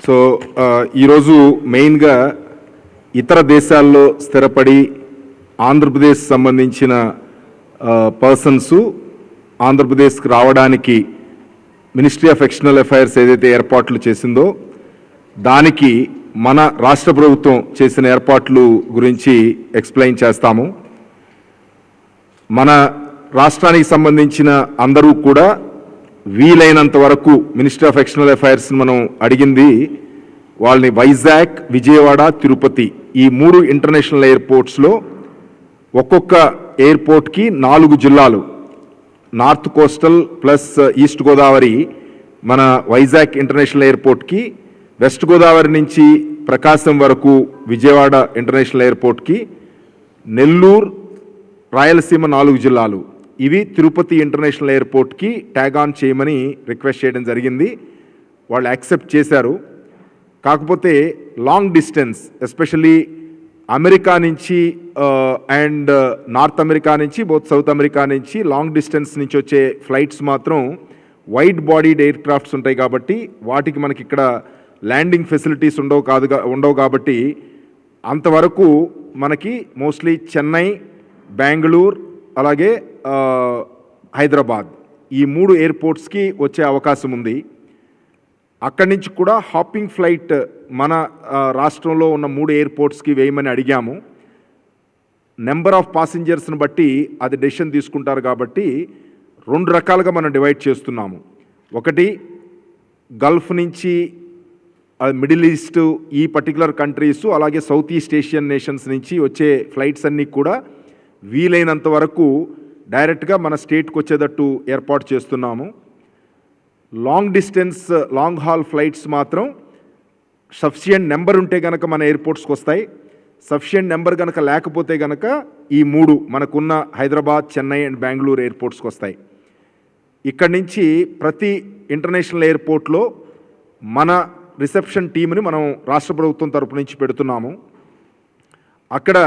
So ఈరోజు మెయిన్గా ఇతర దేశాల్లో స్థిరపడి ఆంధ్రప్రదేశ్ సంబంధించిన పర్సన్స్ ఆంధ్రప్రదేశ్కి రావడానికి మినిస్ట్రీ ఆఫ్ ఎక్స్టర్నల్ అఫైర్స్ ఏదైతే ఏర్పాట్లు చేసిందో దానికి మన రాష్ట్ర ప్రభుత్వం చేసిన ఏర్పాట్లు గురించి ఎక్స్ప్లెయిన్ చేస్తాము. మన రాష్ట్రానికి సంబంధించిన అందరూ కూడా వీలైనంత వరకు మినిస్ట్రీ ఆఫ్ ఎక్స్టర్నల్ అఫైర్స్ మనం అడిగింది వాళ్ళని వైజాగ్, విజయవాడ, తిరుపతి ఈ 3 ఇంటర్నేషనల్ ఎయిర్పోర్ట్స్లో ఒక్కొక్క ఎయిర్పోర్ట్కి 4 జిల్లాలు, north coastal plus east Godavari మన వైజాగ్ ఇంటర్నేషనల్ ఎయిర్పోర్ట్కి, వెస్ట్ గోదావరి నుంచి ప్రకాశం వరకు విజయవాడ ఇంటర్నేషనల్ ఎయిర్పోర్ట్కి, నెల్లూరు, రాయలసీమ 4 జిల్లాలు ఇవి తిరుపతి ఇంటర్నేషనల్ ఎయిర్పోర్ట్కి ట్యాగ్ ఆన్ చేయమని రిక్వెస్ట్ చేయడం జరిగింది. వాళ్ళు యాక్సెప్ట్ చేశారు. కాకపోతే లాంగ్ డిస్టెన్స్ ఎస్పెషల్లీ అమెరికా నుంచి అండ్ నార్త్ అమెరికా నుంచి బోత్ సౌత్ అమెరికా నుంచి లాంగ్ డిస్టెన్స్ నుంచి వచ్చే ఫ్లైట్స్ మాత్రం వైడ్ బాడీడ్ ఎయిర్ క్రాఫ్ట్స్ ఉంటాయి కాబట్టి వాటికి మనకి ఇక్కడ ల్యాండింగ్ ఫెసిలిటీస్ ఉండవు కాబట్టి అంతవరకు మనకి మోస్ట్లీ చెన్నై, బెంగళూరు అలాగే హైదరాబాద్ ఈ 3 ఎయిర్పోర్ట్స్కి వచ్చే అవకాశం ఉంది. అక్కడి నుంచి కూడా హాపింగ్ ఫ్లైట్ మన రాష్ట్రంలో ఉన్న 3 ఎయిర్పోర్ట్స్కి వేయమని అడిగాము. నెంబర్ ఆఫ్ పాసింజర్స్ని బట్టి అది డెసిషన్ తీసుకుంటారు కాబట్టి 2 రకాలుగా మనం డివైడ్ చేస్తున్నాము. ఒకటి గల్ఫ్ నుంచి మిడిల్ ఈస్ట్ ఈ పర్టికులర్ కంట్రీస్ అలాగే సౌత్ ఈస్ట్ ఏషియన్ నేషన్స్ నుంచి వచ్చే ఫ్లైట్స్ అన్నీ కూడా వీలైనంత వరకు డైరెక్ట్గా మన స్టేట్కి వచ్చేటట్టు ఏర్పాటు చేస్తున్నాము. Long distance long hall flights మాత్రం సఫిషియెంట్ నెంబర్ ఉంటే కనుక మన ఎయిర్పోర్ట్స్కి వస్తాయి. సఫిషియెంట్ నెంబర్ కనుక లేకపోతే కనుక ఈ 3 మనకున్న హైదరాబాద్, చెన్నై అండ్ బెంగళూరు ఎయిర్పోర్ట్స్కి వస్తాయి. ఇక్కడి నుంచి ప్రతి ఇంటర్నేషనల్ ఎయిర్పోర్ట్లో మన రిసెప్షన్ టీమ్ని మనం రాష్ట్ర ప్రభుత్వం తరపు నుంచి పెడుతున్నాము. అక్కడ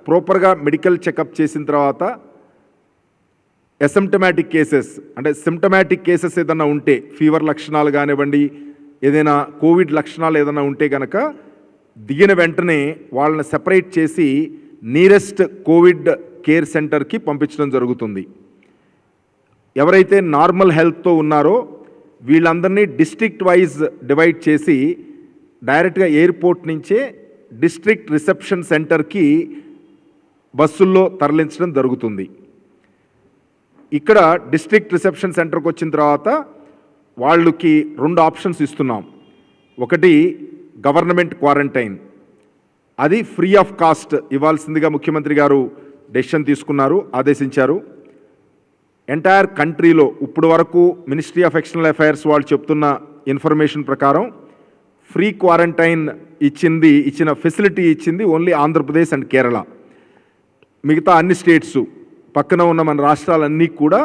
ప్రాపర్గా మెడికల్ చెకప్ చేసిన తర్వాత అసిమ్టమాటిక్ కేసెస్ అంటే సిమ్టమాటిక్ కేసెస్ ఏదైనా ఉంటే ఫీవర్ లక్షణాలు కానివ్వండి, ఏదైనా కోవిడ్ లక్షణాలు ఏదైనా ఉంటే కనుక దిగిన వెంటనే వాళ్ళని సెపరేట్ చేసి నియరెస్ట్ కోవిడ్ కేర్ సెంటర్కి పంపించడం జరుగుతుంది. ఎవరైతే నార్మల్ హెల్త్తో ఉన్నారో వీళ్ళందరినీ డిస్ట్రిక్ట్ వైజ్ డివైడ్ చేసి డైరెక్ట్గా ఎయిర్పోర్ట్ నుంచే డిస్ట్రిక్ట్ రిసెప్షన్ సెంటర్కి బస్సుల్లో తరలించడం జరుగుతుంది. ఇక్కడ డిస్ట్రిక్ట్ రిసెప్షన్ సెంటర్కి వచ్చిన తర్వాత వాళ్ళకి 2 ఆప్షన్స్ ఇస్తున్నాం. ఒకటి గవర్నమెంట్ క్వారంటైన్, అది ఫ్రీ ఆఫ్ కాస్ట్ ఇవ్వాల్సిందిగా ముఖ్యమంత్రి గారు డెసిషన్ తీసుకున్నారు, ఆదేశించారు. ఎంటైర్ కంట్రీలో ఇప్పుడు వరకు మినిస్ట్రీ ఆఫ్ ఎక్స్టర్నల్ అఫైర్స్ వాళ్ళు చెప్తున్న ఇన్ఫర్మేషన్ ప్రకారం ఫ్రీ క్వారంటైన్ ఇచ్చిన ఫెసిలిటీ ఇచ్చింది ఓన్లీ ఆంధ్రప్రదేశ్ అండ్ కేరళ. మిగతా అన్ని స్టేట్స్ పక్కన ఉన్న మన రాష్ట్రాలన్నీ కూడా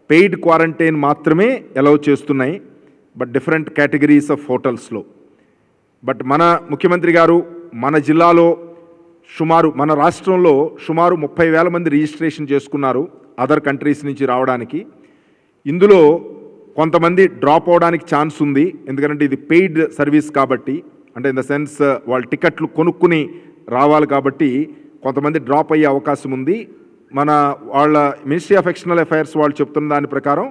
పెయిడ్ క్వారంటైన్ మాత్రమే అలౌ చేస్తున్నాయి, బట్ డిఫరెంట్ కేటగిరీస్ ఆఫ్ హోటల్స్లో. బట్ మన ముఖ్యమంత్రి గారు మన జిల్లాలో మన రాష్ట్రంలో సుమారు 30,000 మంది రిజిస్ట్రేషన్ చేసుకున్నారు అదర్ కంట్రీస్ నుంచి రావడానికి. ఇందులో కొంతమంది డ్రాప్ అవడానికి ఛాన్స్ ఉంది, ఎందుకంటే ఇది పెయిడ్ సర్వీస్ కాబట్టి, అంటే ఇన్ ద సెన్స్ వాళ్ళు టికెట్లు కొనుక్కుని రావాలి కాబట్టి కొంతమంది డ్రాప్ అయ్యే అవకాశం ఉంది. వాళ్ళ మినిస్ట్రీ ఆఫ్ ఎక్స్టర్నల్ అఫైర్స్ వాళ్ళు చెప్తున్న దాని ప్రకారం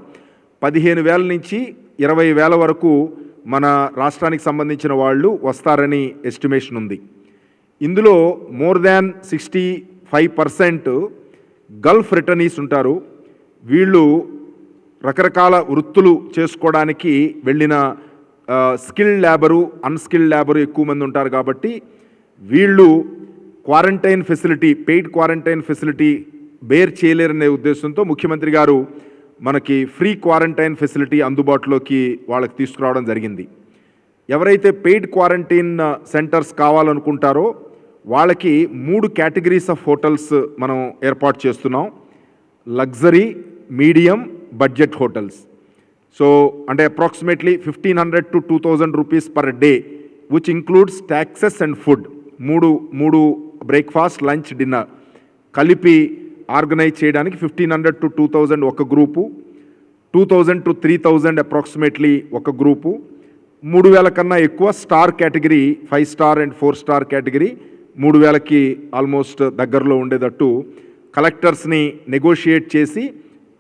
15,000 నుంచి 20,000 వరకు మన రాష్ట్రానికి సంబంధించిన వాళ్ళు వస్తారని ఎస్టిమేషన్ ఉంది. ఇందులో మోర్ దాన్ 65% గల్ఫ్ రిటర్నీస్ ఉంటారు. వీళ్ళు రకరకాల వృత్తులు చేసుకోవడానికి వెళ్ళిన స్కిల్డ్ లేబరు, అన్స్కిల్డ్ లేబరు ఎక్కువ మంది ఉంటారు కాబట్టి వీళ్ళు quarantine facility, paid quarantine facility bear చేయలేరనే ఉద్దేశంతో ముఖ్యమంత్రి గారు మనకి ఫ్రీ క్వారంటైన్ ఫెసిలిటీ అందుబాటులోకి వాళ్ళకి తీసుకురావడం జరిగింది. ఎవరైతే పెయిడ్ క్వారంటైన్ సెంటర్స్ కావాలనుకుంటారో వాళ్ళకి 3 కేటగిరీస్ ఆఫ్ హోటల్స్ మనం ఏర్పాటు చేస్తున్నాం. Luxury, medium, budget hotels. So అంటే approximately 1,500 to 2,000 rupees per day which includes taxes and food. 3 breakfast, lunch, dinner కలిపి ఆర్గనైజ్ చేయడానికి 1,500 to 2,000 ఒక గ్రూపు, 2,000 to 3,000 అప్రాక్సిమేట్లీ ఒక గ్రూపు, 3,000 కన్నా ఎక్కువ star category 5 star and 4 star category 3,000కి ఆల్మోస్ట్ దగ్గరలో ఉండేటట్టు కలెక్టర్స్ని నెగోషియేట్ చేసి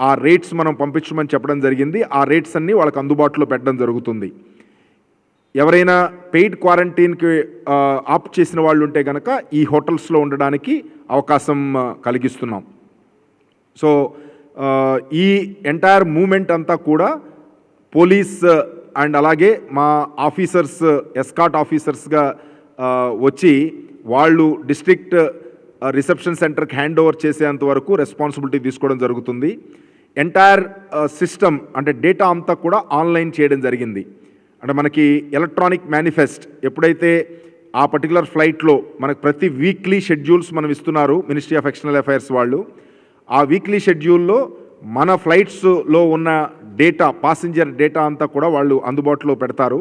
ఆ రేట్స్ మనం పంపించమని చెప్పడం జరిగింది. ఆ రేట్స్ అన్నీ వాళ్ళకి అందుబాటులో పెట్టడం జరుగుతుంది. ఎవరైనా పెయిడ్ క్వారంటైన్కి ఆప్ట్ చేసిన వాళ్ళు ఉంటే కనుక ఈ హోటల్స్లో ఉండడానికి అవకాశం కలిగిస్తున్నాం. సో ఈ ఎంటైర్ మూమెంట్ అంతా కూడా పోలీస్ అండ్ అలాగే మా ఆఫీసర్స్ ఎస్కాట్ ఆఫీసర్స్గా వచ్చి వాళ్ళు డిస్ట్రిక్ట్ రిసెప్షన్ సెంటర్కి హ్యాండ్ ఓవర్ చేసేంత వరకు రెస్పాన్సిబిలిటీ తీసుకోవడం జరుగుతుంది. ఎంటైర్ సిస్టమ్ అంటే డేటా అంతా కూడా ఆన్లైన్ చేయడం జరిగింది. అంటే మనకి ఎలక్ట్రానిక్ మేనిఫెస్ట్ ఎప్పుడైతే ఆ పర్టికులర్ ఫ్లైట్లో మనకు ప్రతి వీక్లీ షెడ్యూల్స్ మనం ఇస్తున్నారు మినిస్ట్రీ ఆఫ్ ఎక్స్టర్నల్ అఫైర్స్ వాళ్ళు, ఆ వీక్లీ షెడ్యూల్లో మన ఫ్లైట్స్లో ఉన్న డేటా పాసింజర్ డేటా అంతా కూడా వాళ్ళు అందుబాటులో పెడతారు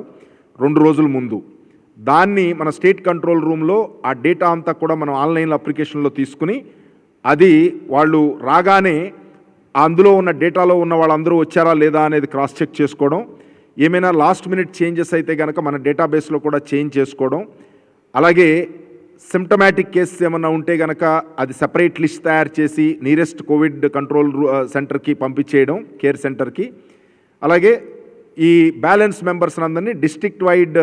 2 రోజుల ముందు. దాన్ని మన స్టేట్ కంట్రోల్ రూమ్లో ఆ డేటా అంతా కూడా మనం ఆన్లైన్ అప్లికేషన్లో తీసుకుని అది వాళ్ళు రాగానే అందులో ఉన్న డేటాలో ఉన్న వాళ్ళందరూ వచ్చారా లేదా అనేది క్రాస్ చెక్ చేసుకోవడం, ఏమైనా లాస్ట్ మినిట్ చేంజెస్ అయితే కనుక మన డేటాబేస్లో కూడా చేంజ్ చేసుకోవడం, అలాగే సిమ్టమాటిక్ కేసెస్ ఏమన్నా ఉంటే కనుక అది సెపరేట్ లిస్ట్ తయారు చేసి నియరెస్ట్ కోవిడ్ కంట్రోల్ సెంటర్కి పంపించేయడం, కేర్ సెంటర్కి. అలాగే ఈ బ్యాలెన్స్ మెంబర్స్ అందరినీ డిస్ట్రిక్ట్ వైడ్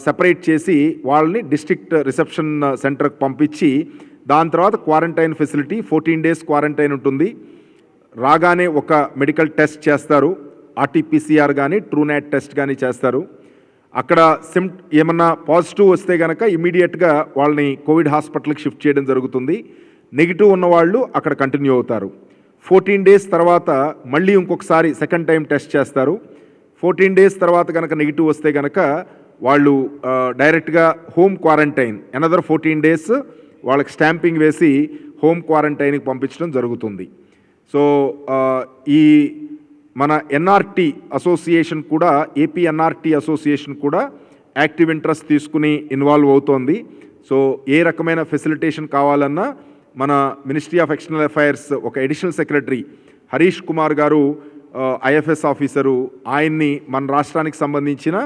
సెపరేట్ చేసి వాళ్ళని డిస్ట్రిక్ట్ రిసెప్షన్ సెంటర్కి పంపించి దాని తర్వాత క్వారంటైన్ ఫెసిలిటీ 14 days క్వారంటైన్ ఉంటుంది. రాగానే ఒక మెడికల్ టెస్ట్ చేస్తారు, ఆర్టీపీసీఆర్ కానీ ట్రూనాట్ టెస్ట్ కానీ చేస్తారు. అక్కడ ఏమన్నా పాజిటివ్ వస్తే కనుక ఇమీడియట్గా వాళ్ళని కోవిడ్ హాస్పిటల్కి షిఫ్ట్ చేయడం జరుగుతుంది. నెగిటివ్ ఉన్నవాళ్ళు అక్కడ కంటిన్యూ అవుతారు. 14 days తర్వాత మళ్ళీ ఇంకొకసారి సెకండ్ టైం టెస్ట్ చేస్తారు. 14 days తర్వాత కనుక నెగిటివ్ వస్తే కనుక వాళ్ళు డైరెక్ట్గా హోమ్ క్వారంటైన్ అనదర్ 14 days వాళ్ళకి స్టాంపింగ్ వేసి హోమ్ క్వారంటైన్కి పంపించడం జరుగుతుంది. సో ఈ మన ఎన్ఆర్టీ అసోసియేషన్ కూడా, ఏపీ ఎన్ఆర్టీ అసోసియేషన్ కూడా యాక్టివ్ ఇంట్రెస్ట్ తీసుకుని ఇన్వాల్వ్ అవుతోంది. సో ఏ రకమైన ఫెసిలిటేషన్ కావాలన్నా మన మినిస్ట్రీ ఆఫ్ ఎక్స్టర్నల్ అఫైర్స్ ఒక అడిషనల్ సెక్రటరీ హరీష్ కుమార్ గారు ఐఎఫ్ఎస్ ఆఫీసరు, ఆయన్ని మన రాష్ట్రానికి సంబంధించిన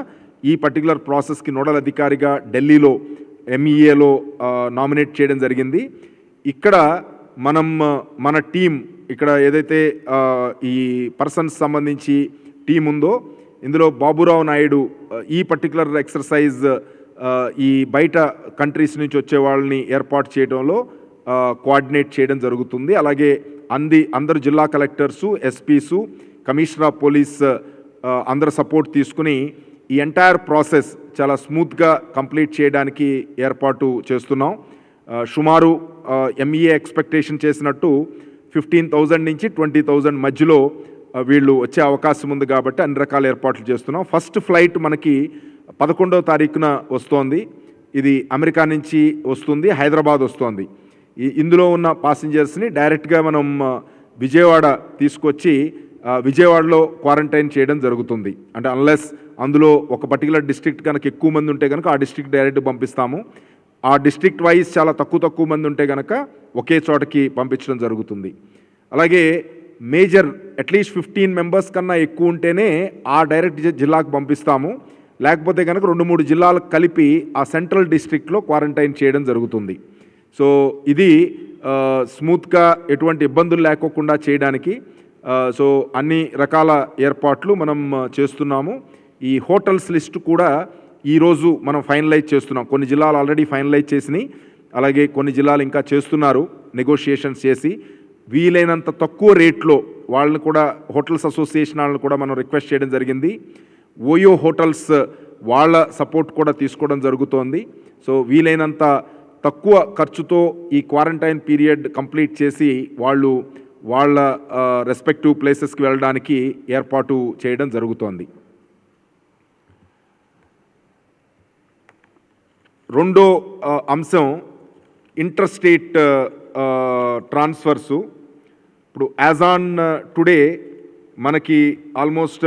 ఈ పర్టికులర్ ప్రాసెస్కి నోడల్ అధికారిగా ఢిల్లీలో ఎంఈఏలో నామినేట్ చేయడం జరిగింది. ఇక్కడ మన టీం ఇక్కడ ఏదైతే ఈ పర్సన్స్ సంబంధించి టీం ఉందో ఇందులో బాబురావు నాయుడు ఈ పర్టికులర్ ఎక్సర్సైజ్ ఈ బయట కంట్రీస్ నుంచి వచ్చే వాళ్ళని ఏర్పాటు చేయడంలో కోఆర్డినేట్ చేయడం జరుగుతుంది. అలాగే అందరు జిల్లా కలెక్టర్సు, ఎస్పీసు, కమిషనర్ ఆఫ్ పోలీస్ అందరు సపోర్ట్ తీసుకుని ఈ ఎంటైర్ ప్రాసెస్ చాలా స్మూత్గా కంప్లీట్ చేయడానికి ఏర్పాటు చేస్తున్నాం. సుమారు ఎంఈఏ ఎక్స్పెక్టేషన్ చేసినట్టు 15,000 నుంచి 20,000 మధ్యలో వీళ్ళు వచ్చే అవకాశం ఉంది కాబట్టి అన్ని రకాల ఏర్పాట్లు చేస్తున్నాం. ఫస్ట్ ఫ్లైట్ మనకి 11వ తారీఖున వస్తోంది. ఇది అమెరికా నుంచి వస్తుంది, హైదరాబాద్ వస్తోంది. ఇందులో ఉన్న పాసింజర్స్ని డైరెక్ట్గా మనం విజయవాడ తీసుకొచ్చి విజయవాడలో క్వారంటైన్ చేయడం జరుగుతుంది. అంటే అన్లెస్ అందులో ఒక పర్టికులర్ డిస్ట్రిక్ట్ కనుక ఎక్కువ మంది ఉంటే కనుక ఆ డిస్ట్రిక్ట్ డైరెక్ట్ పంపిస్తాము. ఆ డిస్ట్రిక్ట్ వైజ్ చాలా తక్కువ మంది ఉంటే కనుక ఒకే చోటకి పంపించడం జరుగుతుంది. అలాగే మేజర్ అట్లీస్ట్ 15 members కన్నా ఎక్కువ ఉంటేనే ఆ డైరెక్ట్ జిల్లాకు పంపిస్తాము. లేకపోతే కనుక 2-3 జిల్లాలకు కలిపి ఆ సెంట్రల్ డిస్ట్రిక్ట్లో క్వారంటైన్ చేయడం జరుగుతుంది. సో ఇది స్మూత్గా ఎటువంటి ఇబ్బందులు లేకోకుండా చేయడానికి సో అన్ని రకాల ఏర్పాట్లు మనం చేస్తున్నాము. ఈ హోటల్స్ లిస్ట్ కూడా ఈరోజు మనం ఫైనలైజ్ చేస్తున్నాం. కొన్ని జిల్లాలు ఆల్రెడీ ఫైనలైజ్ చేసినాయి, అలాగే కొన్ని జిల్లాలు ఇంకా చేస్తున్నారు నెగోషియేషన్స్ చేసి. వీలైనంత తక్కువ రేట్లో వాళ్ళని కూడా హోటల్స్ అసోసియేషన్ వాళ్ళని కూడా మనం రిక్వెస్ట్ చేయడం జరిగింది. ఓయో హోటల్స్ వాళ్ళ సపోర్ట్ కూడా తీసుకోవడం జరుగుతోంది. సో వీలైనంత తక్కువ ఖర్చుతో ఈ క్వారంటైన్ పీరియడ్ కంప్లీట్ చేసి వాళ్ళు వాళ్ళ రెస్పెక్టివ్ ప్లేసెస్కి వెళ్ళడానికి ఏర్పాటు చేయడం జరుగుతోంది. రెండో అంశం ఇంటర్ స్టేట్ ట్రాన్స్ఫర్సు. ఇప్పుడు యాజ్ ఆన్ టుడే మనకి ఆల్మోస్ట్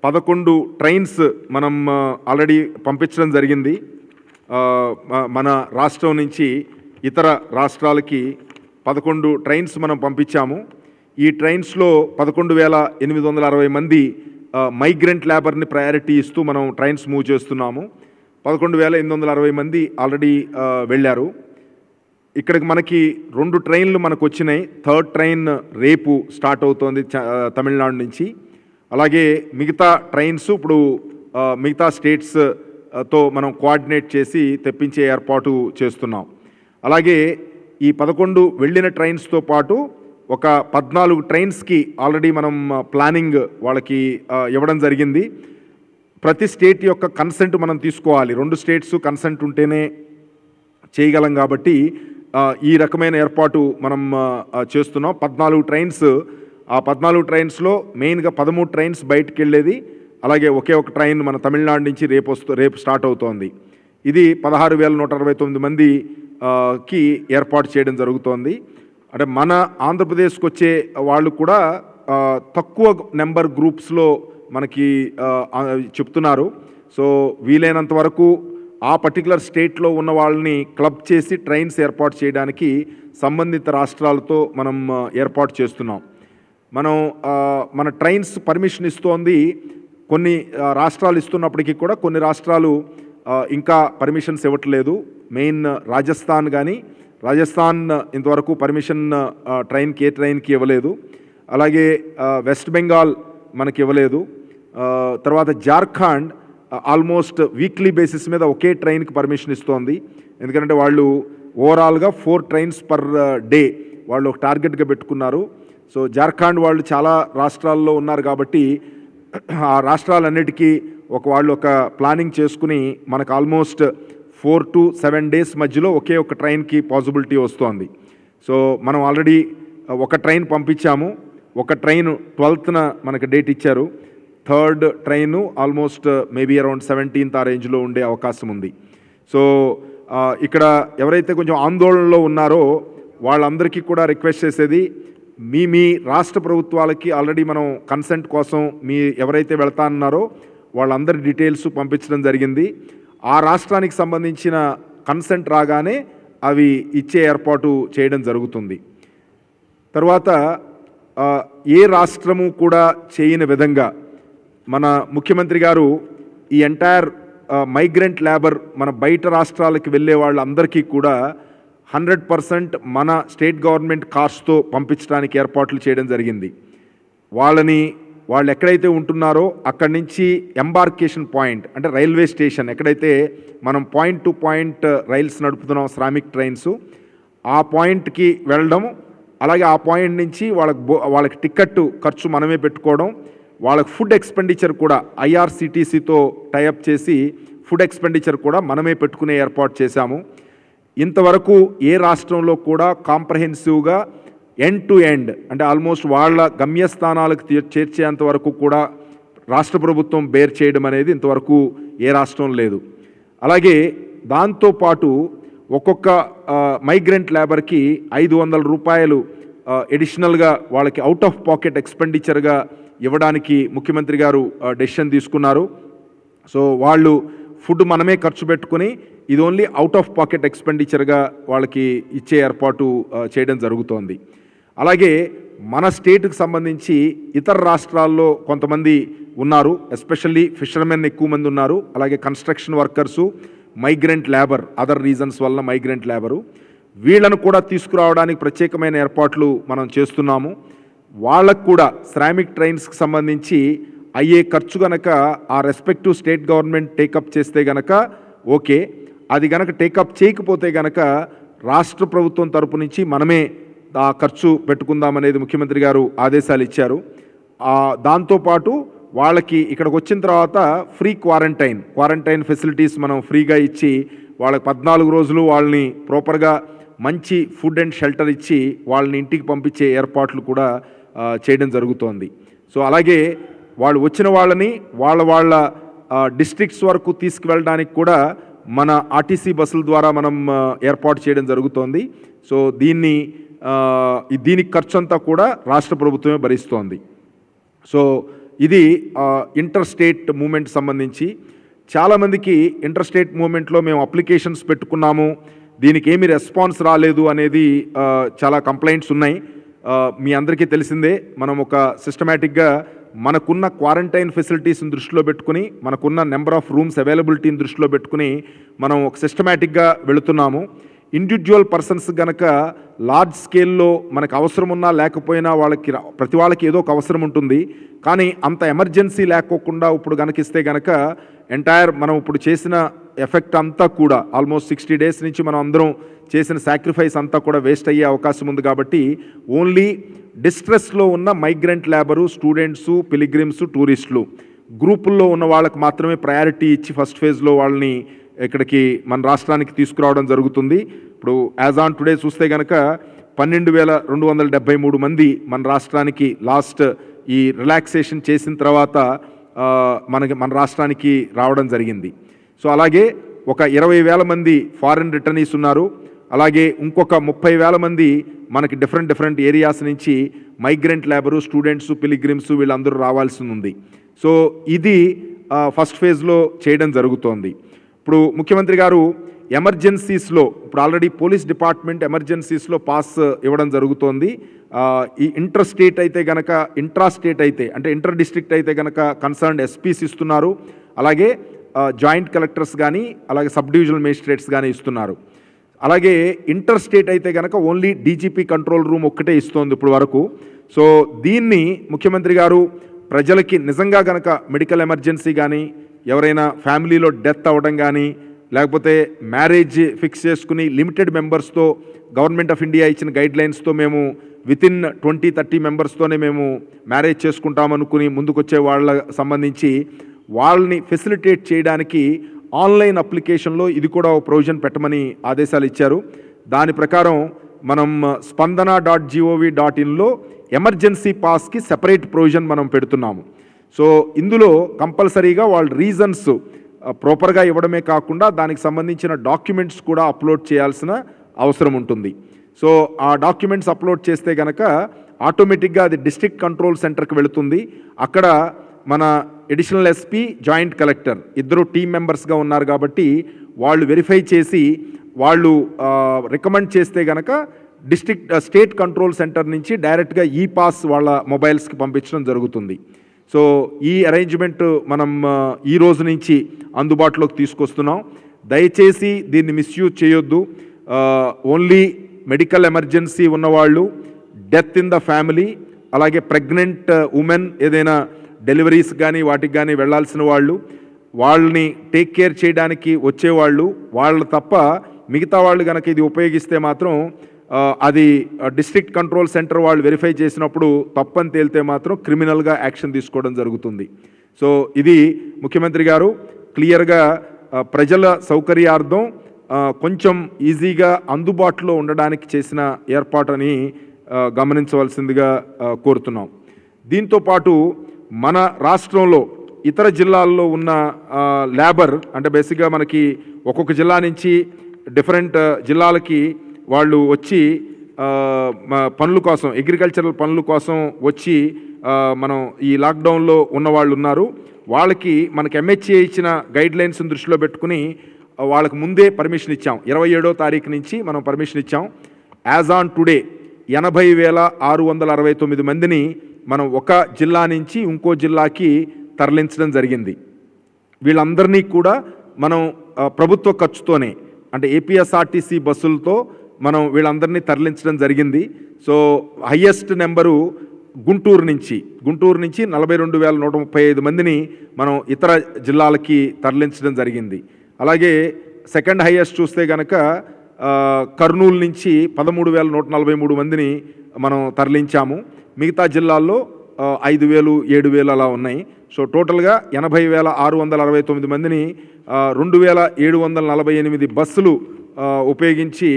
11 ట్రైన్స్ మనం ఆల్రెడీ పంపించడం జరిగింది. మన రాష్ట్రం నుంచి ఇతర రాష్ట్రాలకి 11 ట్రైన్స్ మనం పంపించాము. ఈ ట్రైన్స్లో 11,860 మంది మైగ్రెంట్ లేబర్ని ప్రయారిటీ ఇస్తూ మనం ట్రైన్స్ మూవ్ చేస్తున్నాము. 11,860 మంది ఆల్రెడీ వెళ్ళారు. ఇక్కడికి మనకి 2 ట్రైన్లు మనకు వచ్చినాయి. థర్డ్ ట్రైన్ రేపు స్టార్ట్ అవుతోంది తమిళనాడు నుంచి. అలాగే మిగతా ట్రైన్స్ ఇప్పుడు మిగతా స్టేట్స్ తో మనం కోఆర్డినేట్ చేసి తెప్పించే ఏర్పాటు చేస్తున్నాం. అలాగే ఈ 11 వెళ్ళిన ట్రైన్స్తో పాటు ఒక 14 ట్రైన్స్కి ఆల్రెడీ మనం ప్లానింగ్ వాళ్ళకి ఇవ్వడం జరిగింది. ప్రతి స్టేట్ యొక్క కన్సెంట్ మనం తీసుకోవాలి. 2 స్టేట్స్ కన్సెంట్ ఉంటేనే చేయగలం కాబట్టి ఈ రకమైన ఏర్పాటు మనం చేస్తున్నాం. 14 ట్రైన్స్, ఆ 14 ట్రైన్స్లో మెయిన్గా 13 ట్రైన్స్ బయటికి వెళ్ళేది, అలాగే ఒకే ఒక ట్రైన్ మన తమిళనాడు నుంచి రేపు స్టార్ట్ అవుతోంది. ఇది 16,169 మందికి ఏర్పాటు చేయడం జరుగుతోంది. అంటే మన ఆంధ్రప్రదేశ్కి వచ్చే వాళ్ళు కూడా తక్కువ నెంబర్ గ్రూప్స్లో మనకి చెప్తున్నారు. సో వీలైనంత వరకు ఆ పర్టికులర్ స్టేట్లో ఉన్న వాళ్ళని క్లబ్ చేసి ట్రైన్స్ ఏర్పాటు చేయడానికి సంబంధిత రాష్ట్రాలతో మనం ఏర్పాటు చేస్తున్నాం. మన ట్రైన్స్ పర్మిషన్ ఇస్తోంది. కొన్ని రాష్ట్రాలు ఇస్తున్నప్పటికీ కూడా కొన్ని రాష్ట్రాలు ఇంకా పర్మిషన్స్ ఇవ్వట్లేదు. మెయిన్ రాజస్థాన్ ఇంతవరకు పర్మిషన్ ఏ ట్రైన్కి ఇవ్వలేదు. అలాగే వెస్ట్ బెంగాల్ మనకి ఇవ్వలేదు. తర్వాత జార్ఖండ్ ఆల్మోస్ట్ వీక్లీ బేసిస్ మీద ఒకే ట్రైన్కి పర్మిషన్ ఇస్తోంది. ఎందుకంటే వాళ్ళు ఓవరాల్గా 4 ట్రైన్స్ పర్ డే వాళ్ళు ఒక టార్గెట్గా పెట్టుకున్నారు. సో జార్ఖండ్ వాళ్ళు చాలా రాష్ట్రాల్లో ఉన్నారు కాబట్టి ఆ రాష్ట్రాలన్నిటికీ వాళ్ళు ఒక ప్లానింగ్ చేసుకుని మనకు ఆల్మోస్ట్ 4 to 7 days మధ్యలో ఒకే ఒక ట్రైన్కి పాసిబిలిటీ వస్తోంది. సో మనం ఆల్రెడీ ఒక ట్రైన్ పంపించాము. ఒక ట్రైన్ 12th మనకు డేట్ ఇచ్చారు. Third train almost maybe around 17th ఆ రేంజ్లో ఉండే అవకాశం ఉంది. సో ఇక్కడ ఎవరైతే కొంచెం ఆందోళనలో ఉన్నారో వాళ్ళందరికీ కూడా రిక్వెస్ట్ చేసేది, మీ రాష్ట్ర ప్రభుత్వాలకి ఆల్రెడీ మనం కన్సెంట్ కోసం ఎవరైతే వెళ్తా అన్నారో వాళ్ళందరి డీటెయిల్స్ పంపించడం జరిగింది. ఆ రాష్ట్రానికి సంబంధించిన కన్సెంట్ రాగానే అవి ఇచ్చే ఏర్పాటు చేయడం జరుగుతుంది. తర్వాత ఏ రాష్ట్రము కూడా చేయని విధంగా మన ముఖ్యమంత్రి గారు ఈ ఎంటైర్ మైగ్రెంట్ లేబర్ మన బయట రాష్ట్రాలకు వెళ్ళే వాళ్ళందరికీ కూడా 100% మన స్టేట్ గవర్నమెంట్ కార్స్తో పంపించడానికి ఏర్పాట్లు చేయడం జరిగింది. వాళ్ళు ఎక్కడైతే ఉంటున్నారో అక్కడి నుంచి ఎంబార్కేషన్ పాయింట్ అంటే రైల్వే స్టేషన్, ఎక్కడైతే మనం పాయింట్ టు పాయింట్ రైల్స్ నడుపుతున్నాం శ్రామిక్ ట్రైన్స్, ఆ పాయింట్కి వెళ్ళడం, అలాగే ఆ పాయింట్ నుంచి వాళ్ళకి టికెట్ ఖర్చు మనమే పెట్టుకోవడం, వాళ్ళకి ఫుడ్ ఎక్స్పెండిచర్ కూడా ఐఆర్సిటీసీతో టైఅప్ చేసి ఫుడ్ ఎక్స్పెండిచర్ కూడా మనమే పెట్టుకునే ఏర్పాటు చేశాము. ఇంతవరకు ఏ రాష్ట్రంలో కూడా కాంప్రహెన్సివ్గా ఎండ్ టు ఎండ్ అంటే ఆల్మోస్ట్ వాళ్ళ గమ్యస్థానాలకు చేర్చేంత వరకు కూడా రాష్ట్ర ప్రభుత్వం బేర్ చేయడం అనేది ఇంతవరకు ఏ రాష్ట్రం లేదు. అలాగే దాంతోపాటు ఒక్కొక్క మైగ్రెంట్ లేబర్కి 500 రూపాయలు ఎడిషనల్గా వాళ్ళకి అవుట్ ఆఫ్ పాకెట్ ఎక్స్పెండిచర్గా ఇవ్వడానికి ముఖ్యమంత్రి గారు డెసిషన్ తీసుకున్నారు. సో వాళ్ళు ఫుడ్ మనమే ఖర్చు పెట్టుకుని ఇది ఓన్లీ అవుట్ ఆఫ్ పాకెట్ ఎక్స్పెండిచర్గా వాళ్ళకి ఇచ్చే ఏర్పాటు చేయడం జరుగుతోంది. అలాగే మన స్టేట్కి సంబంధించి ఇతర రాష్ట్రాల్లో కొంతమంది ఉన్నారు, ఎస్పెషల్లీ ఫిషర్మెన్ ఎక్కువ మంది ఉన్నారు, అలాగే construction workers, migrant labour, other reasons వల్ల మైగ్రెంట్ లేబరు, వీళ్ళను కూడా తీసుకురావడానికి ప్రత్యేకమైన ఏర్పాట్లు మనం చేస్తున్నాము. వాళ్ళకు కూడా శ్రామిక్ ట్రైన్స్కి సంబంధించి అయ్యే ఖర్చు గనక ఆ రెస్పెక్టివ్ స్టేట్ గవర్నమెంట్ టేకప్ చేస్తే గనక ఓకే, అది గనక టేకప్ చేయకపోతే గనక రాష్ట్ర ప్రభుత్వం తరపు నుంచి మనమే ఆ ఖర్చు పెట్టుకుందామనేది ముఖ్యమంత్రి గారు ఆదేశాలు ఇచ్చారు. దాంతోపాటు వాళ్ళకి ఇక్కడికి వచ్చిన తర్వాత ఫ్రీ క్వారంటైన్ ఫెసిలిటీస్ మనం ఫ్రీగా ఇచ్చి వాళ్ళకి 14 రోజులు వాళ్ళని ప్రాపర్గా మంచి ఫుడ్ అండ్ షెల్టర్ ఇచ్చి వాళ్ళని ఇంటికి పంపించే ఏర్పాట్లు కూడా చేయడం జరుగుతోంది. సో అలాగే వాళ్ళు వచ్చిన వాళ్ళని వాళ్ళ డిస్ట్రిక్ట్స్ వరకు తీసుకువెళ్ళడానికి కూడా మన ఆర్టీసీ బస్సుల ద్వారా మనం ఏర్పాటు చేయడం జరుగుతోంది. సో దీనికి ఖర్చు అంతా కూడా రాష్ట్ర ప్రభుత్వమే భరిస్తోంది. సో ఇది ఇంటర్ స్టేట్ మూవ్మెంట్ సంబంధించి చాలామందికి ఇంటర్ స్టేట్ మూవ్మెంట్లో మేము అప్లికేషన్స్ పెట్టుకున్నాము, దీనికి ఏమీ రెస్పాన్స్ రాలేదు అనేది చాలా కంప్లైంట్స్ ఉన్నాయి. మీ అందరికీ తెలిసిందే, మనం ఒక సిస్టమేటిక్గా మనకున్న క్వారంటైన్ ఫెసిలిటీస్ని దృష్టిలో పెట్టుకుని, మనకున్న నెంబర్ ఆఫ్ రూమ్స్ అవైలబిలిటీని దృష్టిలో పెట్టుకుని మనం ఒక సిస్టమేటిక్గా వెళుతున్నాము. ఇండివిజువల్ పర్సన్స్ గనక లార్జ్ స్కేల్లో మనకు అవసరం ఉన్నా లేకపోయినా ప్రతి వాళ్ళకి ఏదో ఒక అవసరం ఉంటుంది. కానీ అంత ఎమర్జెన్సీ లేకోకుండా ఇప్పుడు గనక ఇస్తే గనక ఎంటైర్ మనం ఇప్పుడు చేసిన ఎఫెక్ట్ అంతా కూడా ఆల్మోస్ట్ 60 days నుంచి మనం అందరం చేసిన సాక్రిఫైస్ అంతా కూడా వేస్ట్ అయ్యే అవకాశం ఉంది. కాబట్టి ఓన్లీ డిస్ట్రెస్లో ఉన్న మైగ్రెంట్ లేబరు, స్టూడెంట్సు, పిలిగ్రిమ్స్, టూరిస్టులు గ్రూపుల్లో ఉన్న వాళ్ళకి మాత్రమే ప్రయారిటీ ఇచ్చి ఫస్ట్ ఫేజ్లో వాళ్ళని ఇక్కడికి మన రాష్ట్రానికి తీసుకురావడం జరుగుతుంది. ఇప్పుడు యాజ్ ఆన్ టుడే చూస్తే కనుక 12,273 మంది మన రాష్ట్రానికి లాస్ట్ ఈ రిలాక్సేషన్ చేసిన తర్వాత మన రాష్ట్రానికి రావడం జరిగింది. సో అలాగే ఒక 20,000 మంది ఫారిన్ రిటర్నీస్ ఉన్నారు. అలాగే ఇంకొక 30,000 మంది మనకి డిఫరెంట్ ఏరియాస్ నుంచి మైగ్రెంట్ లేబరు, స్టూడెంట్స్, పిలిగ్రిమ్స్ వీళ్ళందరూ రావాల్సి ఉంది. సో ఇది ఫస్ట్ ఫేజ్లో చేయడం జరుగుతోంది. ఇప్పుడు ముఖ్యమంత్రి గారు ఎమర్జెన్సీస్లో ఇప్పుడు ఆల్రెడీ పోలీస్ డిపార్ట్మెంట్ ఎమర్జెన్సీస్లో పాస్ ఇవ్వడం జరుగుతోంది. ఈ ఇంటర్ స్టేట్ అయితే గనక, ఇంట్రా స్టేట్ అయితే అంటే ఇంటర్ డిస్ట్రిక్ట్ అయితే గనక కన్సర్న్డ్ ఎస్పీస్ ఇస్తున్నారు. అలాగే జాయింట్ కలెక్టర్స్ కానీ, అలాగే సబ్ డివిజనల్ మేజిస్ట్రేట్స్ కానీ ఇస్తున్నారు. అలాగే ఇంటర్ స్టేట్ అయితే కనుక ఓన్లీ డీజీపీ కంట్రోల్ రూమ్ ఒక్కటే ఇస్తోంది ఇప్పుడు వరకు. సో దీన్ని ముఖ్యమంత్రి గారు ప్రజలకి నిజంగా కనుక మెడికల్ ఎమర్జెన్సీ కానీ, ఎవరైనా ఫ్యామిలీలో డెత్ అవ్వడం కానీ, లేకపోతే మ్యారేజ్ ఫిక్స్ చేసుకుని లిమిటెడ్ మెంబర్స్తో గవర్నమెంట్ ఆఫ్ ఇండియా ఇచ్చిన గైడ్లైన్స్తో మేము వితిన్ 20-30 మెంబర్స్తోనే మేము మ్యారేజ్ చేసుకుంటామనుకుని ముందుకొచ్చే వాళ్ళ సంబంధించి వాళ్ళని ఫెసిలిటేట్ చేయడానికి ఆన్లైన్ అప్లికేషన్లో ఇది కూడా ఒక ప్రొవిజన్ పెట్టమని ఆదేశాలు ఇచ్చారు. దాని ప్రకారం మనం spandana.gov.inలో ఎమర్జెన్సీ పాస్కి సెపరేట్ ప్రొవిజన్ మనం పెడుతున్నాము. సో ఇందులో కంపల్సరీగా వాళ్ళ రీజన్స్ ప్రాపర్గా ఇవ్వడమే కాకుండా దానికి సంబంధించిన డాక్యుమెంట్స్ కూడా అప్లోడ్ చేయాల్సిన అవసరం ఉంటుంది. సో ఆ డాక్యుమెంట్స్ అప్లోడ్ చేస్తే కనుక ఆటోమేటిక్గా అది డిస్ట్రిక్ట్ కంట్రోల్ సెంటర్కి వెళుతుంది. అక్కడ మన అడిషనల్ ఎస్పీ, జాయింట్ కలెక్టర్ ఇద్దరు టీం మెంబర్స్గా ఉన్నారు కాబట్టి వాళ్ళు వెరిఫై చేసి వాళ్ళు రికమెండ్ చేస్తే కనుక స్టేట్ కంట్రోల్ సెంటర్ నుంచి డైరెక్ట్గా ఈ పాస్ వాళ్ళ మొబైల్స్కి పంపించడం జరుగుతుంది. సో ఈ అరేంజ్మెంట్ మనం ఈ రోజు నుంచి అందుబాటులోకి తీసుకొస్తున్నాం. దయచేసి దీన్ని మిస్యూజ్ చేయొద్దు. ఓన్లీ మెడికల్ ఎమర్జెన్సీ ఉన్నవాళ్ళు, డెత్ ఇన్ ద ఫ్యామిలీ, అలాగే ప్రెగ్నెంట్ ఉమెన్ ఏదైనా డెలివరీస్ కానీ వాటికి కానీ వెళ్ళాల్సిన వాళ్ళు, వాళ్ళని టేక్ కేర్ చేయడానికి వచ్చేవాళ్ళు, వాళ్ళు తప్ప మిగతా వాళ్ళు కనుక ఇది ఉపయోగిస్తే మాత్రం అది డిస్ట్రిక్ట్ కంట్రోల్ సెంటర్ వాళ్ళు వెరిఫై చేసినప్పుడు తప్పని తేలితే మాత్రం క్రిమినల్గా యాక్షన్ తీసుకోవడం జరుగుతుంది. సో ఇది ముఖ్యమంత్రి గారు క్లియర్గా ప్రజల సౌకర్యార్థం కొంచెం ఈజీగా అందుబాటులో ఉండడానికి చేసిన ఏర్పాటుని గమనించవలసిందిగా కోరుతున్నాం. దీంతోపాటు మన రాష్ట్రంలో ఇతర జిల్లాల్లో ఉన్న లేబర్ అంటే బేసిక్గా మనకి ఒక్కొక్క జిల్లా నుంచి డిఫరెంట్ జిల్లాలకి వాళ్ళు వచ్చి పనుల కోసం, అగ్రికల్చరల్ పనుల కోసం వచ్చి మనం ఈ లాక్డౌన్లో ఉన్నవాళ్ళు ఉన్నారు. వాళ్ళకి మనకి MHA ఇచ్చిన గైడ్లైన్స్ని దృష్టిలో పెట్టుకుని వాళ్ళకి ముందే పర్మిషన్ ఇచ్చాం. 27వ తారీఖు నుంచి మనం పర్మిషన్ ఇచ్చాం. యాజ్ ఆన్ టుడే 80,669 మందిని మనం ఒక జిల్లా నుంచి ఇంకో జిల్లాకి తరలించడం జరిగింది. వీళ్ళందరినీ కూడా మనం ప్రభుత్వ ఖర్చుతోనే అంటే APSRTC బస్సులతో మనం వీళ్ళందరినీ తరలించడం జరిగింది. సో హయ్యెస్ట్ నెంబరు గుంటూరు నుంచి 42,135 మందిని మనం ఇతర జిల్లాలకి తరలించడం జరిగింది. అలాగే సెకండ్ హయ్యెస్ట్ చూస్తే కనుక కర్నూలు నుంచి 13,143 మందిని మనం తరలించాము. మిగతా జిల్లాల్లో 5,000, 7,000 అలా ఉన్నాయి. సో టోటల్గా 80,669 మందిని 2,748 బస్సులు ఉపయోగించి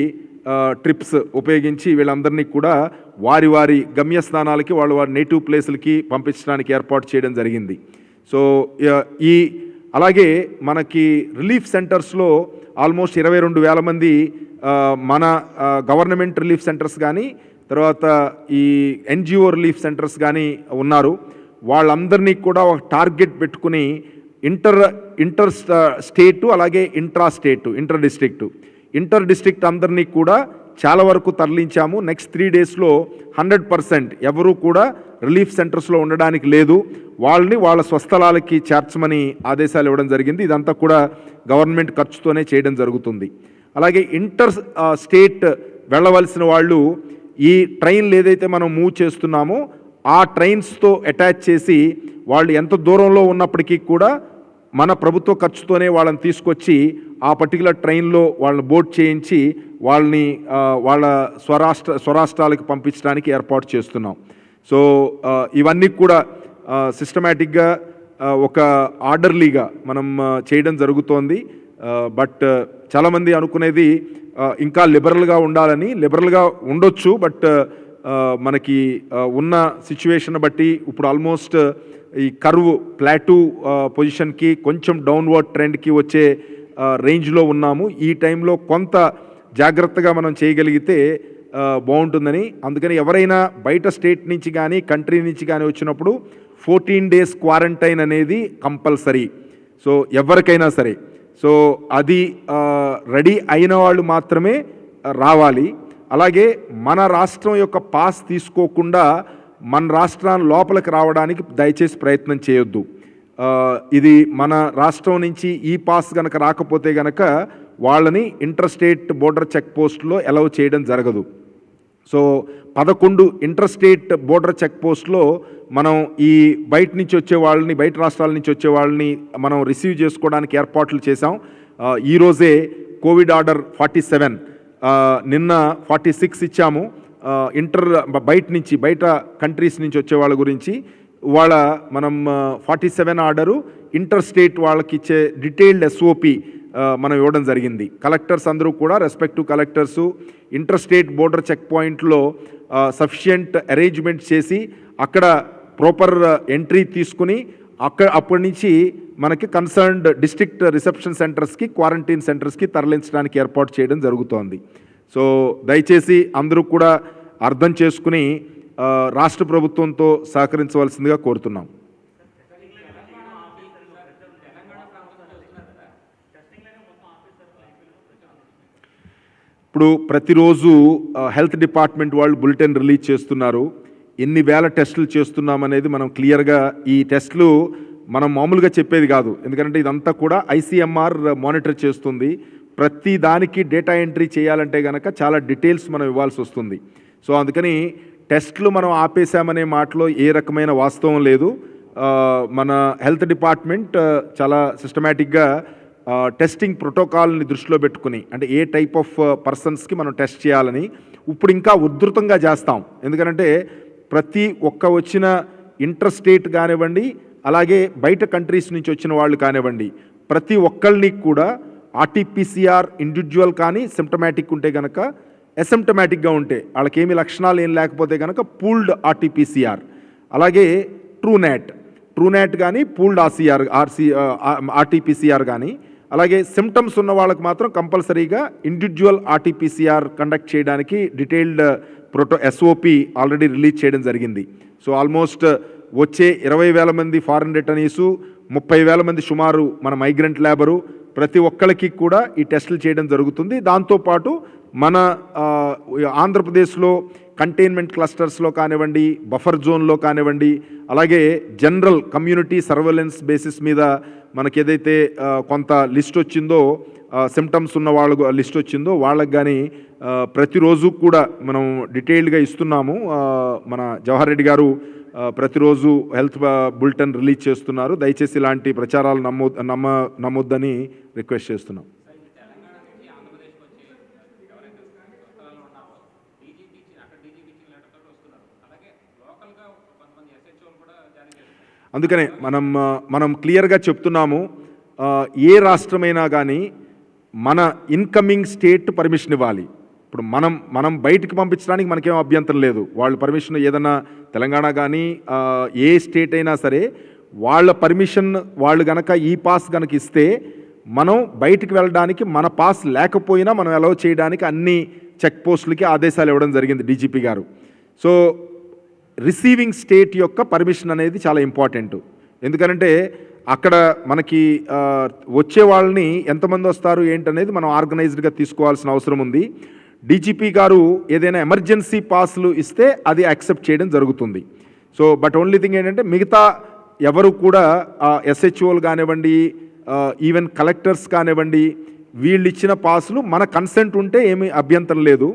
ట్రిప్స్ ఉపయోగించి వీళ్ళందరినీ కూడా వారి వారి గమ్యస్థానాలకి వారి నేటివ్ ప్లేసులకి పంపించడానికి ఏర్పాటు చేయడం జరిగింది. సో అలాగే మనకి రిలీఫ్ సెంటర్స్లో ఆల్మోస్ట్ 22,000 మంది మన గవర్నమెంట్ రిలీఫ్ సెంటర్స్ కానీ, తర్వాత ఈ NGO రిలీఫ్ సెంటర్స్ కానీ ఉన్నారు. వాళ్ళందరినీ కూడా ఒక టార్గెట్ పెట్టుకుని ఇంటర్ స్టేటు అలాగే ఇంట్రా స్టేటు, ఇంటర్ డిస్ట్రిక్ట్ అందరినీ కూడా చాలా వరకు తరలించాము. నెక్స్ట్ 3 డేస్లో 100% ఎవరూ కూడా రిలీఫ్ సెంటర్స్లో ఉండడానికి లేదు, వాళ్ళని వాళ్ళ స్వస్థలాలకి చేర్చమని ఆదేశాలు ఇవ్వడం జరిగింది. ఇదంతా కూడా గవర్నమెంట్ ఖర్చుతోనే చేయడం జరుగుతుంది. అలాగే ఇంటర్ స్టేట్ వెళ్ళవలసిన వాళ్ళు ఈ ట్రైన్లు ఏదైతే మనం మూవ్ చేస్తున్నామో ఆ ట్రైన్స్తో అటాచ్ చేసి వాళ్ళు ఎంత దూరంలో ఉన్నప్పటికీ కూడా మన ప్రభుత్వ ఖర్చుతోనే వాళ్ళని తీసుకొచ్చి ఆ పర్టికులర్ ట్రైన్లో వాళ్ళని బోర్డ్ చేయించి వాళ్ళని వాళ్ళ స్వరాష్ట్రాలకు పంపించడానికి ఏర్పాటు చేస్తున్నాం. సో ఇవన్నీ కూడా సిస్టమేటిక్గా ఒక ఆర్డర్లీగా మనం చేయడం జరుగుతోంది. బట్ చాలామంది అనుకునేది ఇంకా లిబరల్గా ఉండాలని. లిబరల్గా ఉండొచ్చు, బట్ మనకి ఉన్న సిచ్యువేషన్ బట్టి ఇప్పుడు ఆల్మోస్ట్ ఈ కర్వ్ ప్లాటూ పొజిషన్కి కొంచెం డౌన్వర్డ్ ట్రెండ్కి వచ్చే రేంజ్లో ఉన్నాము. ఈ టైంలో కొంత జాగ్రత్తగా మనం చేయగలిగితే బాగుంటుందని. అందుకని ఎవరైనా బయట స్టేట్ నుంచి కానీ కంట్రీ నుంచి కానీ వచ్చినప్పుడు 14 days క్వారంటైన్ అనేది కంపల్సరీ. సో ఎవరికైనా సరే, సో అది రెడీ అయిన వాళ్ళు మాత్రమే రావాలి. అలాగే మన రాష్ట్రం యొక్క పాస్ తీసుకోకుండా మన రాష్ట్రాన్ని లోపలికి రావడానికి దయచేసి ప్రయత్నం చేయొద్దు. ఇది మన రాష్ట్రం నుంచి ఈ పాస్ కనుక రాకపోతే కనుక వాళ్ళని ఇంటర్ స్టేట్ బోర్డర్ చెక్ పోస్ట్లో అలౌ చేయడం జరగదు. So 11 interstate border check పోస్ట్లో మనం ఈ బయట నుంచి వచ్చే వాళ్ళని, బయట రాష్ట్రాల నుంచి వచ్చే వాళ్ళని మనం రిసీవ్ చేసుకోవడానికి ఏర్పాట్లు చేశాం. ఈరోజే కోవిడ్ ఆర్డర్ 47, నిన్న 46 ఇచ్చాము. బయట కంట్రీస్ నుంచి వచ్చే వాళ్ళ గురించి వాళ్ళ మనం 47 ఆర్డరు ఇంటర్ స్టేట్ వాళ్ళకి ఇచ్చే డీటెయిల్డ్ SOP మనం ఇవ్వడం జరిగింది. కలెక్టర్స్ అందరూ కూడా respective collectors interstate border check పాయింట్లో సఫిషియంట్ అరేంజ్మెంట్ చేసి అక్కడ ప్రాపర్ ఎంట్రీ తీసుకుని అప్పటి నుంచి మనకి కన్సర్న్డ్ డిస్ట్రిక్ట్ రిసెప్షన్ సెంటర్స్కి, క్వారంటైన్ సెంటర్స్కి తరలించడానికి ఏర్పాటు చేయడం జరుగుతోంది. సో దయచేసి అందరూ కూడా అర్థం చేసుకుని రాష్ట్ర ప్రభుత్వంతో సహకరించవలసిందిగా కోరుతున్నాం. ఇప్పుడు ప్రతిరోజు హెల్త్ డిపార్ట్మెంట్ వాళ్ళు బులెటిన్ రిలీజ్ చేస్తున్నారు. ఎన్ని వేల టెస్టులు చేస్తున్నామనేది మనం క్లియర్గా, ఈ టెస్టులు మనం మామూలుగా చెప్పేది కాదు, ఎందుకంటే ఇదంతా కూడా ICMR మానిటర్ చేస్తుంది. ప్రతి దానికి డేటా ఎంట్రీ చేయాలంటే కనుక చాలా డీటెయిల్స్ మనం ఇవ్వాల్సి వస్తుంది. సో అందుకని టెస్టులు మనం ఆపేశామనే మాటలో ఏ రకమైన వాస్తవం లేదు. మన హెల్త్ డిపార్ట్మెంట్ చాలా సిస్టమేటిక్గా టెస్టింగ్ ప్రోటోకాల్ని దృష్టిలో పెట్టుకుని, అంటే ఏ టైప్ ఆఫ్ పర్సన్స్కి మనం టెస్ట్ చేయాలని ఇప్పుడు ఇంకా ఉధృతంగా చేస్తాం. ఎందుకంటే ప్రతి ఒక్క వచ్చిన ఇంటర్ స్టేట్ కానివ్వండి, అలాగే బయట కంట్రీస్ నుంచి వచ్చిన వాళ్ళు కానివ్వండి, ప్రతి ఒక్కళ్ళని కూడా RT-PCR ఇండివిజువల్ కానీ సిమ్టమాటిక్ ఉంటే కనుక, అసిమ్టమాటిక్గా ఉంటే వాళ్ళకేమి లక్షణాలు ఏం లేకపోతే కనుక పూల్డ్ RT-PCR, అలాగే ట్రూనాట్ కానీ పూల్డ్ RT-PCR కానీ, అలాగే సిమ్టమ్స్ ఉన్న వాళ్ళకి మాత్రం కంపల్సరీగా ఇండివిజువల్ RT-PCR కండక్ట్ చేయడానికి డీటెయిల్డ్ SOP ఆల్రెడీ రిలీజ్ చేయడం జరిగింది. సో ఆల్మోస్ట్ వచ్చే 20,000 మంది ఫారెన్ రిటర్నీసు, 30,000 మంది సుమారు మన మైగ్రెంట్ లేబరు, ప్రతి ఒక్కరికి కూడా ఈ టెస్టులు చేయడం జరుగుతుంది. దాంతోపాటు మన ఆంధ్రప్రదేశ్లో కంటైన్మెంట్ క్లస్టర్స్లో కానివ్వండి, బఫర్ జోన్లో కానివ్వండి, అలాగే జనరల్ కమ్యూనిటీ సర్వేలెన్స్ బేసిస్ మీద మనకి ఏదైతే కొంత లిస్ట్ వచ్చిందో, సిమ్టమ్స్ ఉన్న వాళ్ళకు లిస్ట్ వచ్చిందో వాళ్ళకి కానీ ప్రతిరోజు కూడా మనం డీటెయిల్డ్గా ఇస్తున్నాము. మన జవహర్ రెడ్డి గారు ప్రతిరోజు హెల్త్ బులెటిన్ రిలీజ్ చేస్తున్నారు. దయచేసి ఇలాంటి ప్రచారాలు నమ్మొద్దని రిక్వెస్ట్ చేస్తున్నాం. అందుకనే మనం క్లియర్గా చెప్తున్నాము, ఏ రాష్ట్రమైనా కానీ మన ఇన్కమింగ్ స్టేట్ పర్మిషన్ ఇవ్వాలి. ఇప్పుడు మనం బయటికి పంపించడానికి మనకేం అభ్యంతరం లేదు. వాళ్ళు పర్మిషన్ ఏదన్నా తెలంగాణ కానీ ఏ స్టేట్ అయినా సరే వాళ్ళ పర్మిషన్ వాళ్ళు గనక ఈ పాస్ కనుక ఇస్తే మనం బయటికి వెళ్ళడానికి, మన పాస్ లేకపోయినా మనం అలౌ చేయడానికి అన్ని చెక్ పోస్టులకి ఆదేశాలు ఇవ్వడం జరిగింది DGP గారు. సో రిసీవింగ్ స్టేట్ యొక్క పర్మిషన్ అనేది చాలా ఇంపార్టెంట్. ఎందుకంటే అక్కడ మనకి వచ్చే వాళ్ళని ఎంతమంది వస్తారు ఏంటనేది మనం ఆర్గనైజ్డ్గా తీసుకోవాల్సిన అవసరం ఉంది. డీజీపీ గారు ఏదైనా ఎమర్జెన్సీ పాస్లు ఇస్తే అది యాక్సెప్ట్ చేయడం జరుగుతుంది. సో బట్ ఓన్లీ థింగ్ ఏంటంటే మిగతా ఎవరు కూడా ఎస్హెచ్ఓలు కానివ్వండి, ఈవెన్ కలెక్టర్స్ కానివ్వండి, వీళ్ళు ఇచ్చిన పాసులు మన కన్సెంట్ ఉంటే ఏమీ అభ్యంతరం లేదు.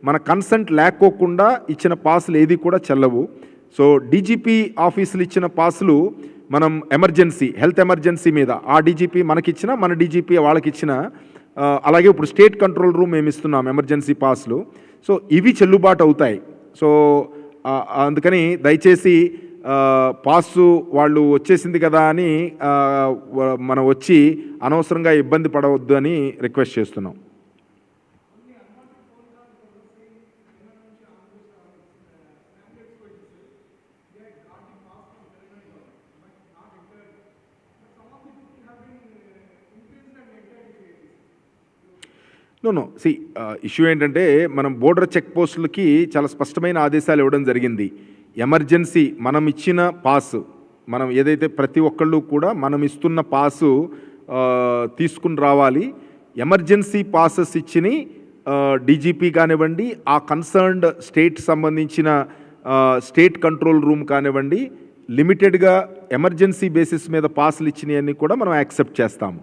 మన కన్సెంట్ లేకోకుండా ఇచ్చిన పాసులు ఏది కూడా చెల్లవు. సో డీజీపీ ఆఫీసులు ఇచ్చిన పాసులు మనం ఎమర్జెన్సీ, హెల్త్ ఎమర్జెన్సీ మీద ఆ డీజీపీ మనకిచ్చిన, మన డీజీపీ వాళ్ళకిచ్చిన, అలాగే ఇప్పుడు స్టేట్ కంట్రోల్ రూమ్ మేము ఇస్తున్నాం ఎమర్జెన్సీ పాస్లు. సో ఇవి చెల్లుబాటు అవుతాయి. సో అందుకని దయచేసి పాసు వాళ్ళు వచ్చేసింది కదా అని మనం వచ్చి అనవసరంగా ఇబ్బంది పడవద్దు అని రిక్వెస్ట్ చేస్తున్నాం. నో సి ఇష్యూ ఏంటంటే మనం బోర్డర్ చెక్ పోస్టులకి చాలా స్పష్టమైన ఆదేశాలు ఇవ్వడం జరిగింది. ఎమర్జెన్సీ మనం ఇచ్చిన పాసు, మనం ఏదైతే ప్రతి ఒక్కళ్ళు కూడా మనం ఇస్తున్న పాసు తీసుకుని రావాలి. ఎమర్జెన్సీ పాసెస్ ఇచ్చిన డీజీపీ కానివ్వండి, ఆ కన్సర్న్డ్ స్టేట్ సంబంధించిన స్టేట్ కంట్రోల్ రూమ్ కానివ్వండి, లిమిటెడ్గా ఎమర్జెన్సీ బేసిస్ మీద పాసులు ఇచ్చినవన్నీ కూడా మనం యాక్సెప్ట్ చేస్తాము.